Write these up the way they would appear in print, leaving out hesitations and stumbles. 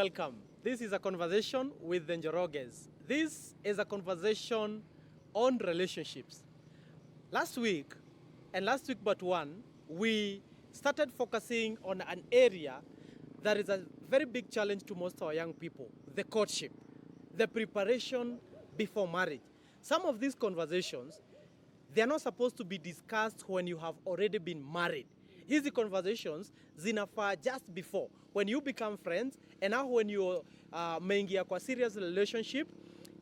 welcome. This is a conversation with the Njoroges. This is a conversation on relationships. Last week but one, we started focusing on an area that is a very big challenge to most of our young people, the courtship, the preparation before marriage. Some of these conversations, they are not supposed to be discussed when you have already been married. Hizi conversations zinafaa just before, when you become friends, and now when you meingia kwa serious relationship.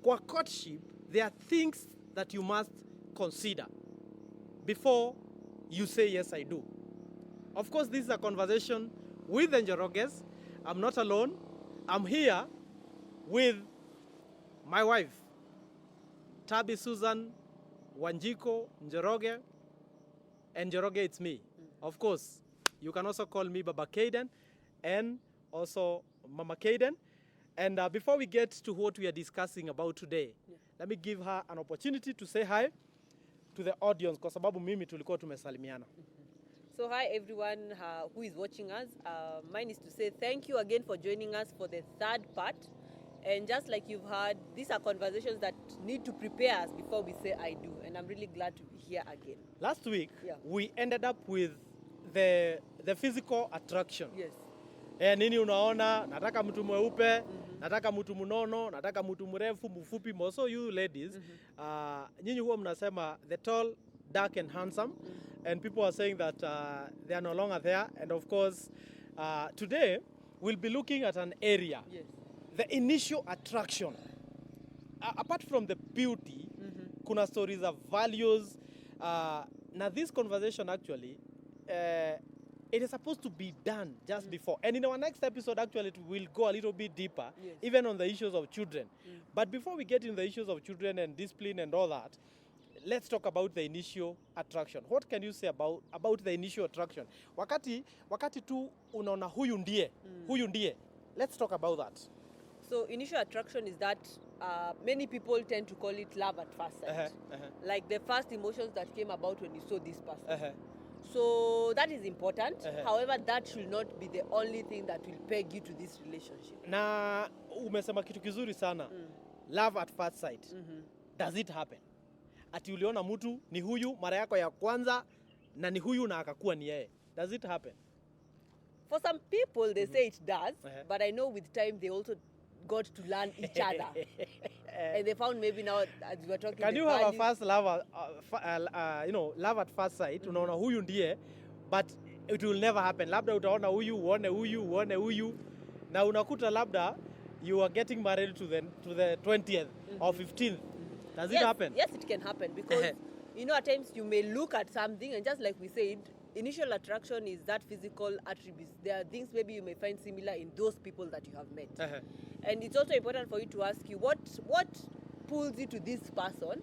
Kwa courtship, there are things that you must consider before you say yes I do. Of course, this is a conversation with the Njoroges. I'm not alone. I'm here with my wife, Tabi Susan Wanjiko Njoroge, and Njoroge, it's me. Of course, you can also call me Baba Kaden and also Mama Kaden. And before we get to what we are discussing about today, let me give her an opportunity to say hi to the audience, kwa sababu mimi tulikuwa tumesalimiana. So hi everyone who is watching us. Mine is to say thank you again for joining us for the third part. And just like you've heard, these are conversations that need to prepare us before we say I do. And I'm really glad to be here again. Last week, we ended up with the physical attraction. Yes. Nini unaona, nataka mtu mweupe, nataka mtu mnono, nataka mtu mrefu, mfupi. Also you ladies, nyinyi huwa mnasema the tall, dark and handsome. And people are saying that they are no longer there. And of course, today we'll be looking at an area. Yes. The initial attraction. Apart from the beauty, kuna stories of values. Now this conversation actually, it is supposed to be done just before. And in our next episode, actually, we'll go a little bit deeper, even on the issues of children. But before we get in the issues of children and discipline and all that, let's talk about the initial attraction. What can you say about the initial attraction? Wakati tu unaona huyu ndiye. Let's talk about that. So initial attraction is that many people tend to call it love at first sight. Like the first emotions that came about when you saw this person. So that is important. However, that should not be the only thing that will peg you to this relationship. Na umesema kitu kizuri sana. Love at first sight. Does it happen? Ati uliona mtu ni huyu mara yako ya kwanza na ni huyu na akakuwa ni yeye. Does it happen? For some people, they say it does, but I know with time they also got to learn each other. And they found maybe now, as we were talking, can you have a first love, love at first sight? Unaona huyu ndiye, but it will never happen. Labda utaona huyu, uone huyu, na unakuta labda you are getting married to the 20th or 15th. Does it happen? Yes, it can happen because, at times you may look at something and just like we said, initial attraction is that physical attributes. There are things maybe you may find similar in those people that you have met. And it's also important for you to ask you what pulls you to this person.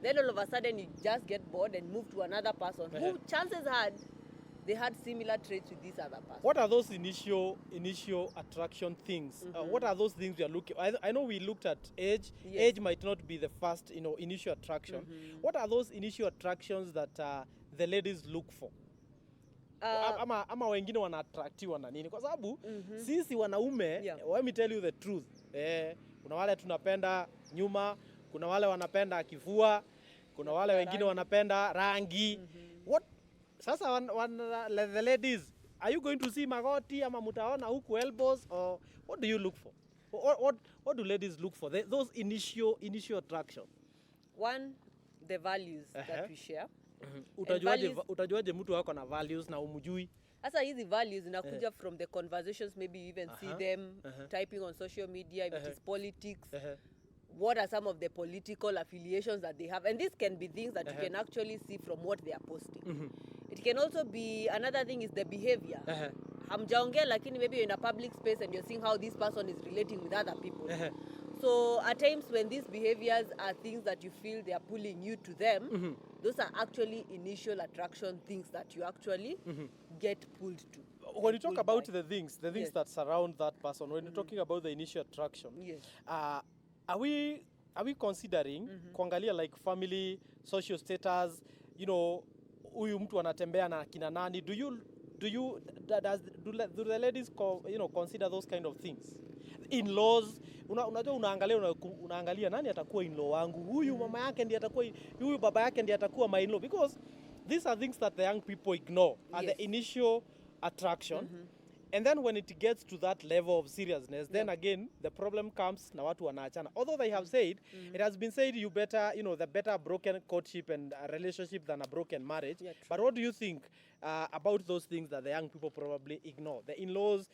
Then all of a sudden you just get bored and move to another person who chances had they had similar traits with this other person. What are those initial attraction things? What are those things we are looking? I know we looked at age. Yes. Age might not be the first, initial attraction. What are those initial attractions that the ladies look for? Ama wengine wanaattractiwa na nini? Kwa sababu sisi wanaume, let me tell you the truth. Kuna wale tunapenda nyuma, kuna wale wanapenda kifua, kuna wale wengine wanapenda rangi. What sasa the ladies, are you going to see magoti ama mutaona huku elbows, or what do you look for? What do ladies look for? Those initial attraction. One, the values that we share. Utajuaje mtu wako na values na umjui? Sasa hizi values zinakuja from the conversations, maybe you even see them typing on social media, if it is politics. What are some of the political affiliations that they have? And this can be things that you can actually see from what they are posting. It can also be, another thing is the behavior. Hamjaongea lakini maybe you're in a public space and you're seeing how this person is relating with other people. So at times when these behaviors are things that you feel they are pulling you to them, those are actually initial attraction things that you actually get pulled to. When you talk about the things that surround that person, when you're talking about the initial attraction, are we considering kuangalia like family, social status, huyu mtu anatembea na kina nani? Do the ladies consider those kind of things? In-laws, unajua unaangalia nani atakuwa in-law wangu, huyu mama yake ndiye atakuwa, huyu baba yake ndiye atakuwa my in-law, because these are things that the young people ignore at the initial attraction. And then when it gets to that level of seriousness, then again, the problem comes na watu wanaachana. Although they have said, it has been said you better, the better a broken courtship and a relationship than a broken marriage. Yeah, but what do you think about those things that the young people probably ignore? The in-laws,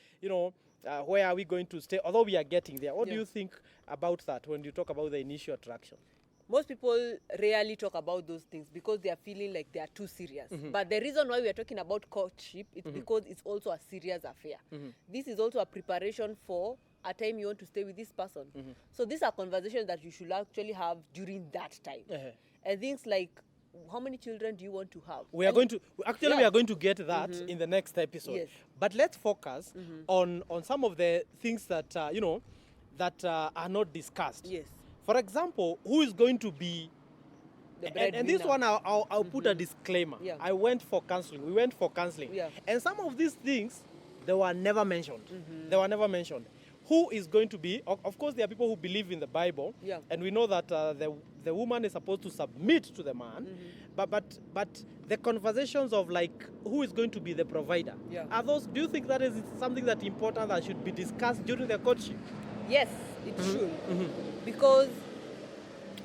where are we going to stay? Although we are getting there, what do you think about that when you talk about the initial attraction? Most people rarely talk about those things because they are feeling like they are too serious. But the reason why we are talking about courtship is because it's also a serious affair. This is also a preparation for a time you want to stay with this person. So these are conversations that you should actually have during that time. And things like, how many children do you want to have? We are going to get that in the next episode. Yes. But let's focus on some of the things that that are not discussed. Yes. For example, who is going to be, and this one I'll put a disclaimer. Yeah. I went for counseling. We went for counseling. Yeah. And some of these things, they were never mentioned. They were never mentioned. Who is going to be, of course, there are people who believe in the Bible. Yeah. And we know that the woman is supposed to submit to the man. But the conversations of like, who is going to be the provider? Yeah. Do you think that is something that important that should be discussed during the courtship? Yes, it should. Because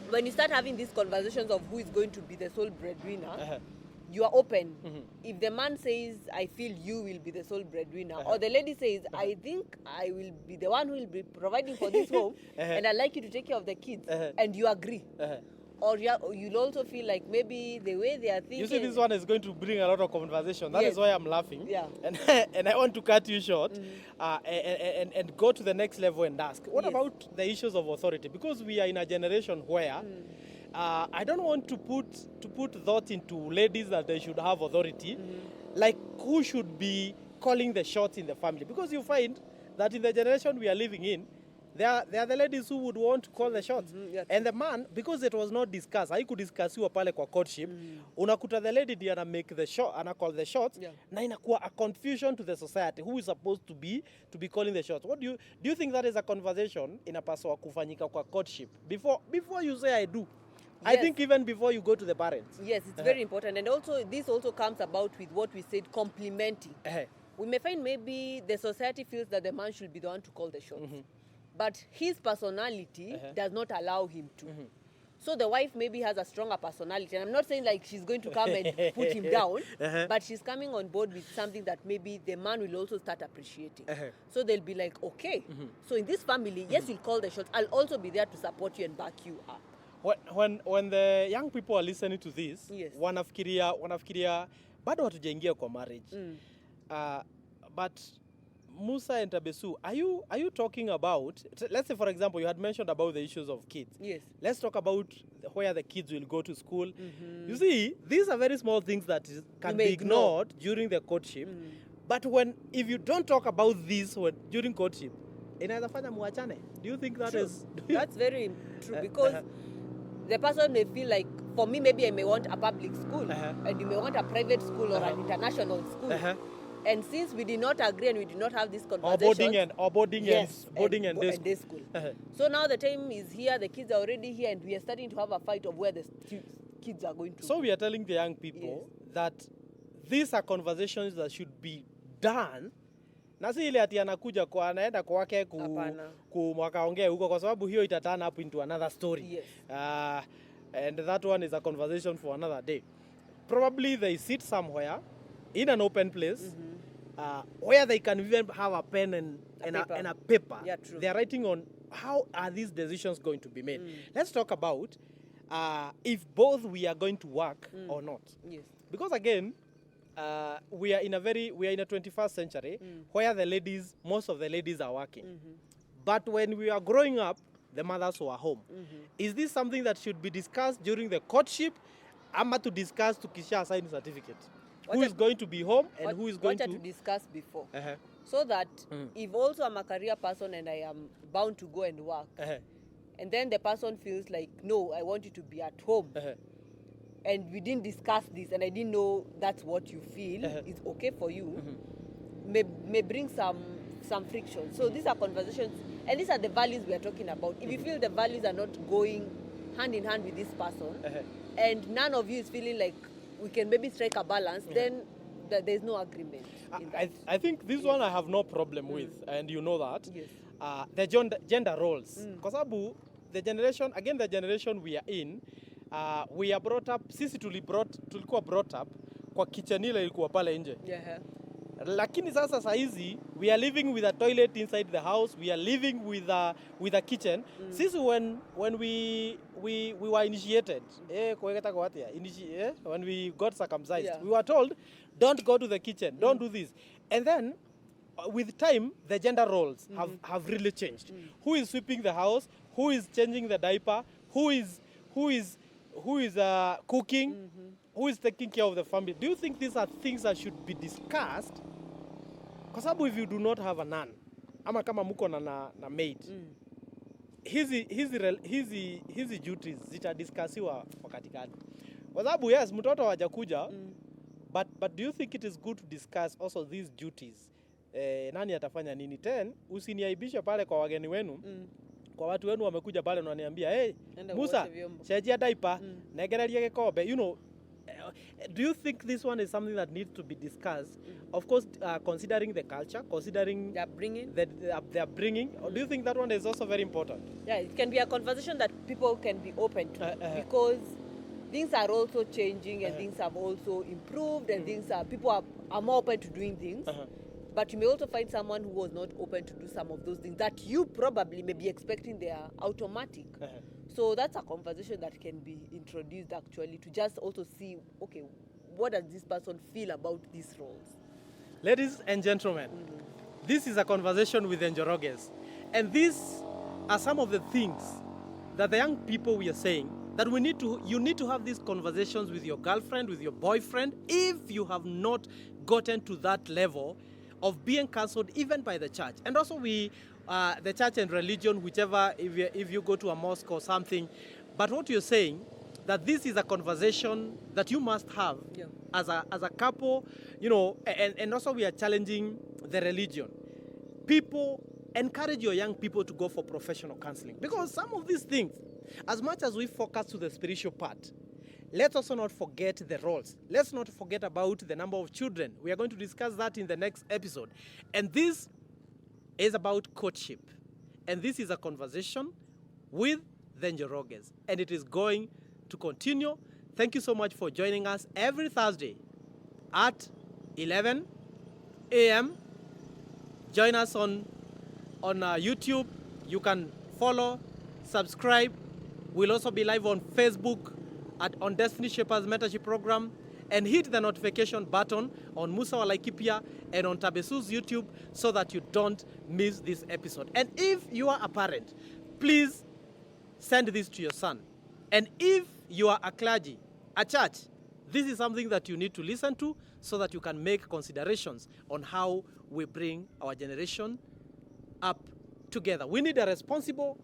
when you start having these conversations of who is going to be the sole breadwinner, you are open. If the man says, I feel you will be the sole breadwinner, or the lady says, I think I will be the one who will be providing for this home, and I'd like you to take care of the kids, and you agree. Or you'll also feel like maybe the way they are thinking... You see, this one is going to bring a lot of conversation. That is why I'm laughing. Yeah. And I want to cut you short and go to the next level and ask, what about the issues of authority? Because we are in a generation where I don't want to put thought into ladies that they should have authority. Like, who should be calling the shots in the family? Because you find that in the generation we are living in, they are the ladies who would want to call the shots. And the man, because it was not discussed, I could discuss you pale kwa courtship, unakuta the lady ndiye ana make the shot, ana call the shots, na inakuwa a confusion to the society who is supposed to be calling the shots. What do you think that is a conversation inapaswa kufanyika kwa courtship before you say I do? I think even before you go to the parents. Yes, it's very important. And also, this also comes about with what we said, complementing. We may find maybe the society feels that the man should be the one to call the shots. But his personality does not allow him to. So the wife maybe has a stronger personality. And I'm not saying like she's going to come and put him down, but she's coming on board with something that maybe the man will also start appreciating. So they'll be like, okay, so in this family, yes, you'll call the shots. I'll also be there to support you and back you up. When the young people are listening to this, wanafikiria bado hatujaingia kwa marriage. But Musa and Tabesu, are you talking about, let's say for example, you had mentioned about the issues of kids. Yes. Let's talk about where the kids will go to school. You see, these are very small things that can be ignored during the courtship. But if you don't talk about this during courtship, inaweza fanya muachane. Do you think that is... That's very true, because the person may feel like, for me, maybe I may want a public school, and you may want a private school or an international school. And since we did not agree and we did not have this conversation, boarding and day school. So now the time is here, the kids are already here, and we are starting to have a fight of where the kids are going to. So we are telling the young people that these are conversations that should be done. Na si ile ati anakuja kwa anaenda kwake mwakaongea huko, kwa sababu hiyo itatana up into another story. And that one is a conversation for another day. Probably they sit somewhere in an open place where they can even have a pen and a paper. Yeah, true. They are writing on how are these decisions going to be made. Let's talk about if both we are going to work or not. Yes. Because again, we are in a 21st century where most of the ladies are working. But when we are growing up, the mothers were home. Is this something that should be discussed during the courtship? Ama to discuss to kisha sign certificate? Who is going to be home and who is going to discuss before, so that if also I'm a career person and I am bound to go and work, and then the person feels like, no, I want you to be at home, and we didn't discuss this, and I didn't know that's what you feel, it's okay for you, may bring some some friction. So these are conversations, and these are the values we are talking about. If you feel the values are not going hand in hand with this person, and none of you is feeling like we can maybe strike a balance, then there's no agreement. I think this one I have no problem with, and you know that. Yes. The gender roles. Kwa sababu the generation we are in, we are brought up, sisi tulikuwa brought up kwa kitchen ile ilikuwa pale nje. Yeah. Lakini sasa saizi we are living with a toilet inside the house, we are living with a kitchen. Sisi when we were initiated, when we got circumcised, we were told don't go to the kitchen, don't do this. And then with time the gender roles have really changed. Who is sweeping the house, who is changing the diaper, who is cooking, who is taking care of the family? Do you think these are things that should be discussed? Kwa sababu if you do not have a nan, ama kama muko na maid, hizi duties zitadiscussiwa wakati gani? Kwa sababu yes, mtoto hajakuja, but do you think it is good to discuss also these duties? Nani atafanya nini? Usiniaibishe pale kwa wageni wenu. Kwa watu wenu wamekuja pale na wananiambia, "Hey, Musa, shajia diaper, negereria gikombe." You know, do you think this one is something that needs to be discussed? Of course, considering the culture, considering their bringing. Their bringing. Or do you think that one is also very important? Yeah, it can be a conversation that people can be open to because things are also changing and things have also improved and people are more open to doing things. But you may also find someone who was not open to do some of those things that you probably may be expecting they are automatic. So that's a conversation that can be introduced actually to just also see, okay, what does this person feel about these roles? Ladies and gentlemen, this is a conversation with Njoroges. And these are some of the things that the young people we are saying that you need to have these conversations with your girlfriend, with your boyfriend, if you have not gotten to that level of being cancelled even by the church. And also the church and religion, whichever, if you go to a mosque or something. But what you're saying, that this is a conversation that you must have as a couple, you know, and also we are challenging the religion. People, encourage your young people to go for professional counseling. Because some of these things, as much as we focus to the spiritual part, let's also not forget the roles. Let's not forget about the number of children. We are going to discuss that in the next episode. And this is about courtship. And this is a conversation with the Njoroges. And it is going to continue. Thank you so much for joining us every Thursday at 11 a.m. Join us on YouTube. You can follow, subscribe. We'll also be live on Facebook on Destiny Shepherds Mentorship Program, and hit the notification button on Musa wa Laikipia and on Tabesu's YouTube so that you don't miss this episode. And if you are a parent, please send this to your son. And if you are a clergy, a church, this is something that you need to listen to so that you can make considerations on how we bring our generation up together. We need a responsible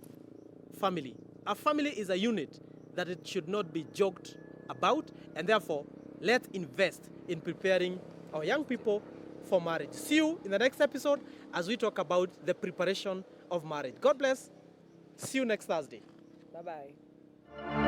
family. A family is a unit that it should not be joked about, and therefore, let's invest in preparing our young people for marriage. See you in the next episode as we talk about the preparation of marriage. God bless. See you next Thursday. Bye-bye.